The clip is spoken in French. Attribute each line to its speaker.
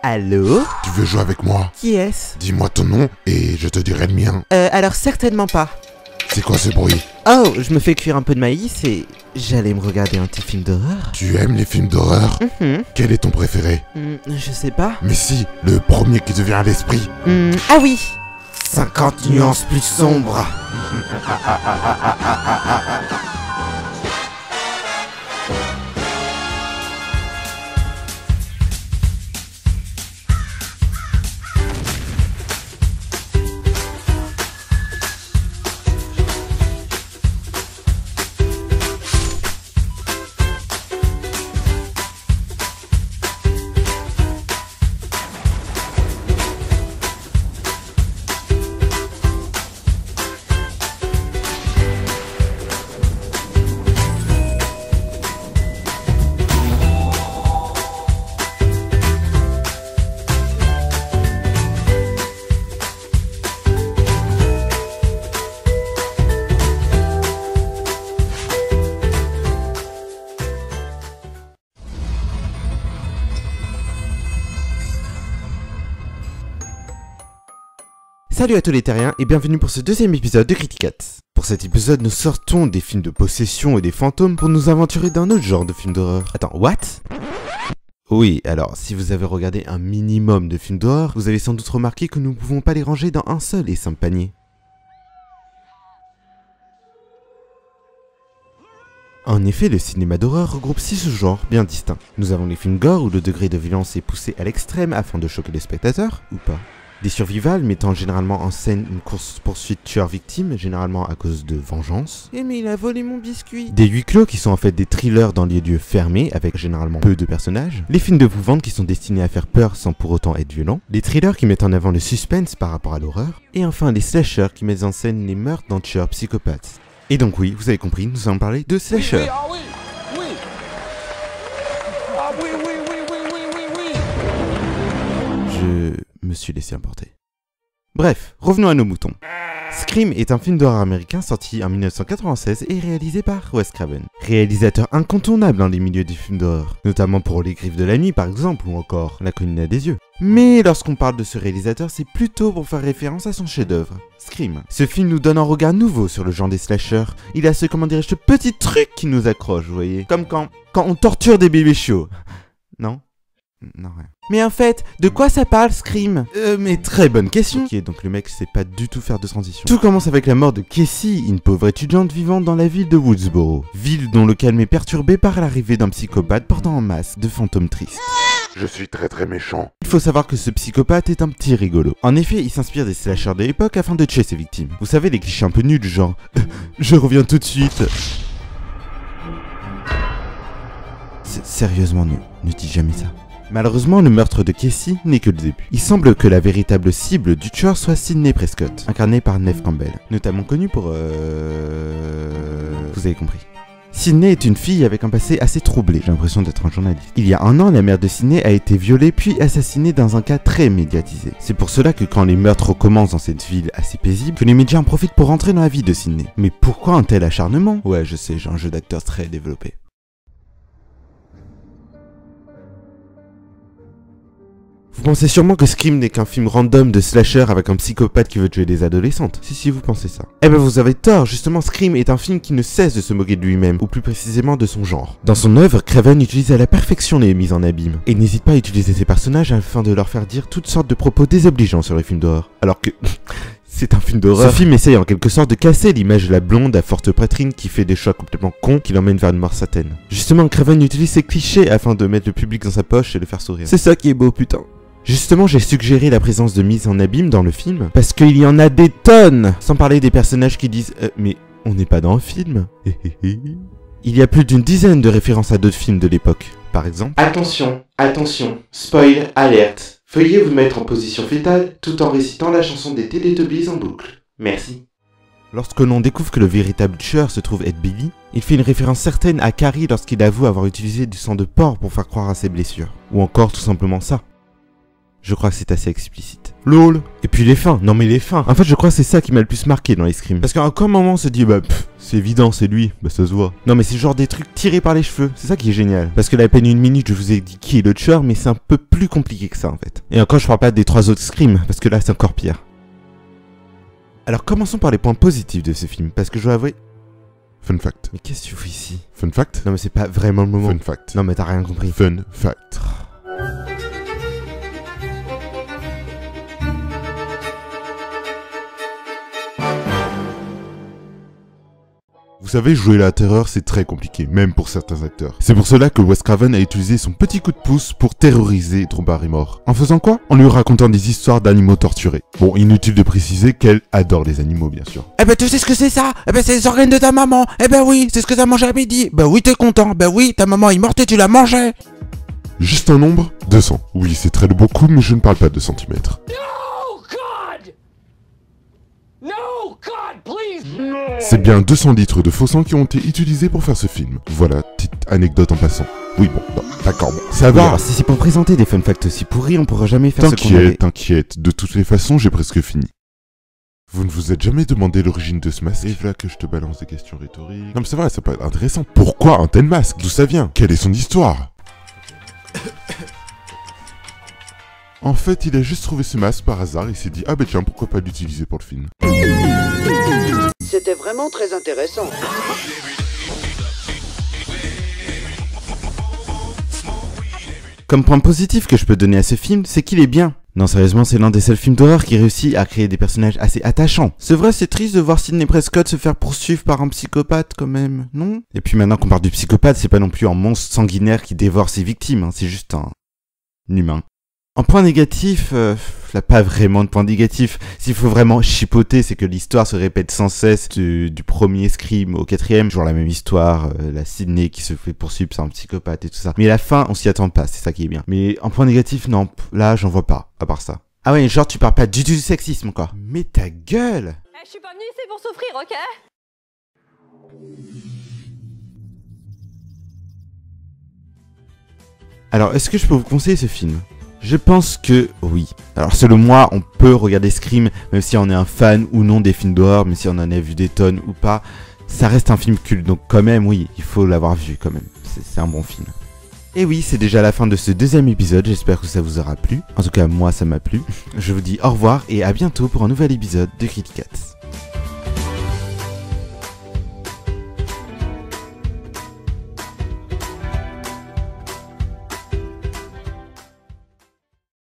Speaker 1: Allô?
Speaker 2: Tu veux jouer avec moi?
Speaker 1: Qui est-ce?
Speaker 2: Dis-moi ton nom et je te dirai le mien.
Speaker 1: Alors certainement pas.
Speaker 2: C'est quoi ce bruit?
Speaker 1: Oh, je me fais cuire un peu de maïs et j'allais me regarder un petit film d'horreur.
Speaker 2: Tu aimes les films d'horreur? Quel est ton préféré?
Speaker 1: Je sais pas.
Speaker 2: Mais si, le premier qui te vient à l'esprit.
Speaker 1: Ah oui!
Speaker 2: 50 nuances plus sombres.
Speaker 1: Salut à tous les terriens et bienvenue pour ce deuxième épisode de Criticats. Pour cet épisode, nous sortons des films de possession et des fantômes pour nous aventurer dans un autre genre de film d'horreur. Attends, what? Oui, alors, si vous avez regardé un minimum de films d'horreur, vous avez sans doute remarqué que nous ne pouvons pas les ranger dans un seul et simple panier. En effet, le cinéma d'horreur regroupe 6 sous-genres bien distincts. Nous avons les films gore où le degré de violence est poussé à l'extrême afin de choquer les spectateurs, ou pas. Des survivals mettant généralement en scène une course-poursuite tueur-victime, généralement à cause de vengeance. Eh mais il a volé mon biscuit! Des huis clos qui sont en fait des thrillers dans des lieux fermés, avec généralement peu de personnages. Les films de épouvante qui sont destinés à faire peur sans pour autant être violents. Les thrillers qui mettent en avant le suspense par rapport à l'horreur. Et enfin les slashers qui mettent en scène les meurtres d'un tueur psychopathe. Et donc oui, vous avez compris, nous allons parler de slashers. Je me suis laissé emporter. Bref, revenons à nos moutons. Scream est un film d'horreur américain sorti en 1996 et réalisé par Wes Craven. Réalisateur incontournable dans les milieux des films d'horreur, notamment pour Les Griffes de la Nuit par exemple, ou encore La Colline à des yeux. Mais lorsqu'on parle de ce réalisateur, c'est plutôt pour faire référence à son chef-d'œuvre, Scream. Ce film nous donne un regard nouveau sur le genre des slashers. Il a ce, comment dirais-je, ce petit truc qui nous accroche, vous voyez. Comme quand on torture des bébés chauds. Non? Non, rien. Mais en fait, de quoi ça parle, Scream? Mais très bonne question. Ok, donc le mec sait pas du tout faire de transition. Tout commence avec la mort de Casey, une pauvre étudiante vivant dans la ville de Woodsboro. Ville dont le calme est perturbé par l'arrivée d'un psychopathe portant en masse de fantômes tristes.
Speaker 2: Je suis très méchant.
Speaker 1: Il faut savoir que ce psychopathe est un petit rigolo. En effet, il s'inspire des slashers de l'époque afin de tuer ses victimes. Vous savez, les clichés un peu nuls du genre « Je reviens tout de suite ». C'est sérieusement nul, ne dis jamais ça. Malheureusement, le meurtre de Casey n'est que le début. Il semble que la véritable cible du tueur soit Sidney Prescott, incarné par Neve Campbell, notamment connue pour... Vous avez compris. Sidney est une fille avec un passé assez troublé, j'ai l'impression d'être un journaliste. Il y a un an, la mère de Sidney a été violée puis assassinée dans un cas très médiatisé. C'est pour cela que quand les meurtres recommencent dans cette ville assez paisible, que les médias en profitent pour rentrer dans la vie de Sidney. Mais pourquoi un tel acharnement? Ouais, je sais, j'ai un jeu d'acteur très développé. Vous pensez sûrement que Scream n'est qu'un film random de slasher avec un psychopathe qui veut tuer des adolescentes. Si, vous pensez ça. Eh ben vous avez tort, justement Scream est un film qui ne cesse de se moquer de lui-même, ou plus précisément de son genre. Dans son œuvre, Craven utilise à la perfection les mises en abîme, et n'hésite pas à utiliser ses personnages afin de leur faire dire toutes sortes de propos désobligeants sur les films d'horreur. Alors que... c'est un film d'horreur. Ce film essaye en quelque sorte de casser l'image de la blonde à forte poitrine qui fait des choix complètement cons qui l'emmènent vers une mort certaine. Justement, Craven utilise ces clichés afin de mettre le public dans sa poche et le faire sourire. C'est ça qui est beau, putain. Justement, j'ai suggéré la présence de mises en abîme dans le film, parce qu'il y en a des tonnes. Sans parler des personnages qui disent mais on n'est pas dans un film. Il y a plus d'une dizaine de références à d'autres films de l'époque. Par exemple... Attention, spoil, alerte. Veuillez vous mettre en position fétale tout en récitant la chanson des Teletubbies en boucle. Merci. Lorsque l'on découvre que le véritable tueur se trouve être Billy, il fait une référence certaine à Carrie lorsqu'il avoue avoir utilisé du sang de porc pour faire croire à ses blessures. Ou encore tout simplement ça. Je crois que c'est assez explicite. LOL. Et puis les fins. Non mais les fins. En fait, je crois que c'est ça qui m'a le plus marqué dans les Scream. Parce qu'à aucun moment on se dit, bah, c'est évident, c'est lui. Bah, ça se voit. Non mais c'est genre des trucs tirés par les cheveux. C'est ça qui est génial. Parce que là, à peine une minute, je vous ai dit qui est le tueur, mais c'est un peu plus compliqué que ça, en fait. Et encore, je parle pas des 3 autres Scream, parce que là, c'est encore pire. Alors, commençons par les points positifs de ce film, parce que je dois avouer...
Speaker 2: Fun fact.
Speaker 1: Mais qu'est-ce que tu fais ici?
Speaker 2: Fun fact.
Speaker 1: Non mais c'est pas vraiment le moment.
Speaker 2: Fun fact.
Speaker 1: Non mais t'as rien compris.
Speaker 2: Fun fact. Vous savez, jouer la terreur, c'est très compliqué, même pour certains acteurs. C'est pour cela que Wes Craven a utilisé son petit coup de pouce pour terroriser Drew Barrymore. En faisant quoi? En lui racontant des histoires d'animaux torturés. Bon, inutile de préciser qu'elle adore les animaux, bien sûr.
Speaker 3: Eh ben tu sais ce que c'est ça? Eh ben c'est les organes de ta maman. Eh ben oui, c'est ce que t'as mangé à midi. Ben oui, t'es content. Ben oui, ta maman est morte et tu l'as mangée.
Speaker 2: Juste un nombre? 200. Oui, c'est très beaucoup, mais je ne parle pas de centimètres. C'est bien 200 litres de faux sang qui ont été utilisés pour faire ce film. Voilà, petite anecdote en passant. Oui, bon, non, d'accord, bon, ça va.
Speaker 1: Alors, si c'est pour présenter des fun facts aussi pourris, on pourra jamais faire ce qu'on avait.
Speaker 2: T'inquiète, de toutes les façons, j'ai presque fini. Vous ne vous êtes jamais demandé l'origine de ce masque? Et voilà que je te balance des questions rhétoriques. Non mais c'est vrai, ça peut être intéressant. Pourquoi un tel masque? D'où ça vient? Quelle est son histoire? En fait, il a juste trouvé ce masque par hasard, il s'est dit « Ah bah tiens, pourquoi pas l'utiliser pour le film ?»
Speaker 4: C'était vraiment très intéressant.
Speaker 1: Comme point positif que je peux donner à ce film, c'est qu'il est bien. Non sérieusement, c'est l'un des seuls films d'horreur qui réussit à créer des personnages assez attachants. C'est vrai, c'est triste de voir Sidney Prescott se faire poursuivre par un psychopathe quand même, non? Et puis maintenant qu'on parle du psychopathe, c'est pas non plus un monstre sanguinaire qui dévore ses victimes, hein, c'est juste un humain. En point négatif, là pas vraiment de point négatif. S'il faut vraiment chipoter, c'est que l'histoire se répète sans cesse du premier Scream au 4ème. Toujours la même histoire, la Sidney qui se fait poursuivre par un psychopathe et tout ça. Mais la fin, on s'y attend pas, c'est ça qui est bien. Mais en point négatif, non, là j'en vois pas, à part ça. Ah ouais, genre tu parles pas du tout du sexisme quoi. Mais ta gueule!
Speaker 5: Je suis pas venue ici pour souffrir, ok?
Speaker 1: Alors, est-ce que je peux vous conseiller ce film? Je pense que oui. Alors selon moi, on peut regarder Scream, même si on est un fan ou non des films d'horreur, même si on en a vu des tonnes ou pas. Ça reste un film culte, donc quand même, oui, il faut l'avoir vu quand même. C'est un bon film. Et oui, c'est déjà la fin de ce deuxième épisode, j'espère que ça vous aura plu. En tout cas, moi, ça m'a plu. Je vous dis au revoir et à bientôt pour un nouvel épisode de Criticats.